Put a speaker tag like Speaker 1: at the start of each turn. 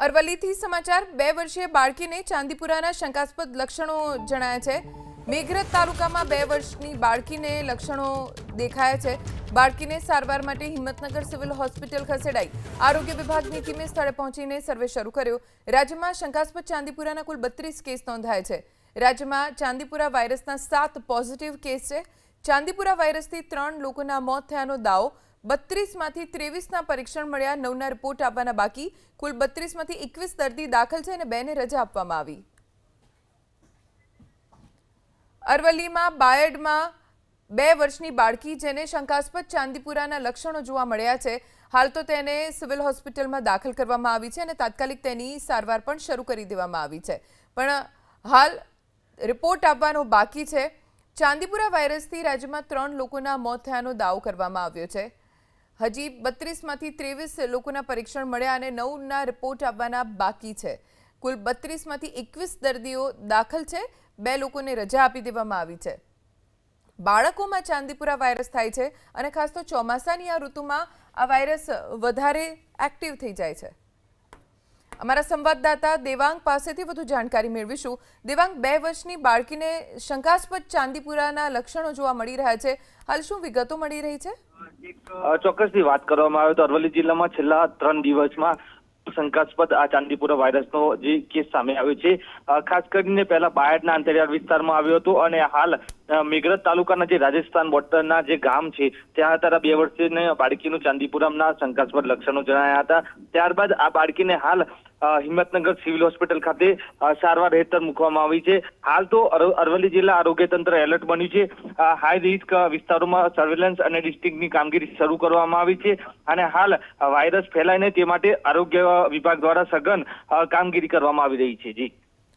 Speaker 1: અરવલ્લીથી સમાચાર 2 વર્ષીય બાળકીને ચાંદીપુરાના શંકાસ્પદ લક્ષણો જણાયા છે। મેઘરજ તાલુકામાં 2 વર્ષની બાળકીને લક્ષણો દેખાયા છે। બાળકીને સારવાર માટે હિંમતનગર સિવિલ હોસ્પિટલ ખસેડાઈ। આરોગ્ય વિભાગની ટીમે સ્થળે પહોંચીને સર્વે શરૂ કર્યો। રાજ્યમાં શંકાસ્પદ ચાંદીપુરાના કુલ 32 કેસ નોંધાયા છે। રાજ્યમાં ચાંદીપુરા વાયરસના 7 પોઝિટિવ કેસ છે। ચાંદીપુરા વાયરસથી 3 લોકોના મોત થયાનો દાવો। 32 માંથી 23 ના પરીક્ષણ મળ્યા, 9 ના રિપોર્ટ આવવાના બાકી। કુલ 32 માંથી 21 દર્દી દાખલ છે અને 2 ને રજા આપવામાં આવી। અરવલ્લીમાં બાયડમાં 2 વર્ષની બાળકી જેને શંકાસ્પદ ચાંદીપુરાના લક્ષણો જોવા મળ્યા છે, હાલ તો તેને સિવિલ હોસ્પિટલમાં દાખલ કરવામાં આવી છે અને તાત્કાલિક તેની સારવાર પણ શરૂ કરી દેવામાં આવી છે, પણ હાલ રિપોર્ટ આવવાનો બાકી છે। ચાંદીપુરા વાયરસથી રાજ્યમાં 3 લોકોના મોત થયાનો દાવો કરવામાં આવ્યો છે। હજી 32 માંથી 23 લોકોના પરીક્ષણ મળ્યા અને 9 ના રિપોર્ટ આવવાના બાકી છે। કુલ 32 માંથી 21 દર્દીઓ દાખલ છે, 2 લોકોને રજા આપી દેવામાં આવી છે। બાળકોમાં ચાંદીપુરા વાયરસ થાય છે અને ખાસ તો ચોમાસાની આ ઋતુમાં આ વાયરસ વધારે એક્ટિવ થઈ જાય છે। અમારા સંવાદદાતા દેવાંગ પાસેથી વધુ જાણકારી મેળવીશું। દેવાંગ, 2 વર્ષની બાળકીને શંકાસ્પદ ચાંદીપુરાના લક્ષણો જોવા મળી રહ્યા છે, હાલ શું વિગતો મળી રહી છે?
Speaker 2: ચોક્કસથી વાત કરવામાં આવે તો અરવલ્લી જિલ્લામાં છેલ્લા 3 દિવસમાં શંકાસ્પદ આ ચાંદીપુરા વાયરસનો જે કેસ સામે આવ્યો છે, ખાસ કરીને પહેલા બાયડના અંતરિયાળ વિસ્તારમાં આવ્યો હતો અને હાલ મેઘરજ તાલુકાના જે રાજસ્થાન બોર્ડરના જે ગામ છે ત્યાં તારા 2 વર્ષની બાળકીનું ચાંદીપુરાના શંકાસ્પદ લક્ષણો જણાયા હતા। ત્યારબાદ આ બાળકીને હાલ હિંમતનગર સિવિલ હોસ્પિટલ ખાતે સારવાર હેઠળ મૂકવામાં આવી છે। હાલ તો અરવલ્લી જિલ્લા આરોગ્ય તંત્ર એલર્ટ બન્યું છે। હાઈ રિસ્ક વિસ્તારોમાં સર્વેલન્સ અને ડિસ્ટ્રિક્ટની કામગીરી શરૂ કરવામાં આવી છે અને હાલ વાયરસ ફેલાય નહીં તે માટે આરોગ્ય વિભાગ દ્વારા સઘન કામગીરી કરવામાં આવી રહી છે। જી।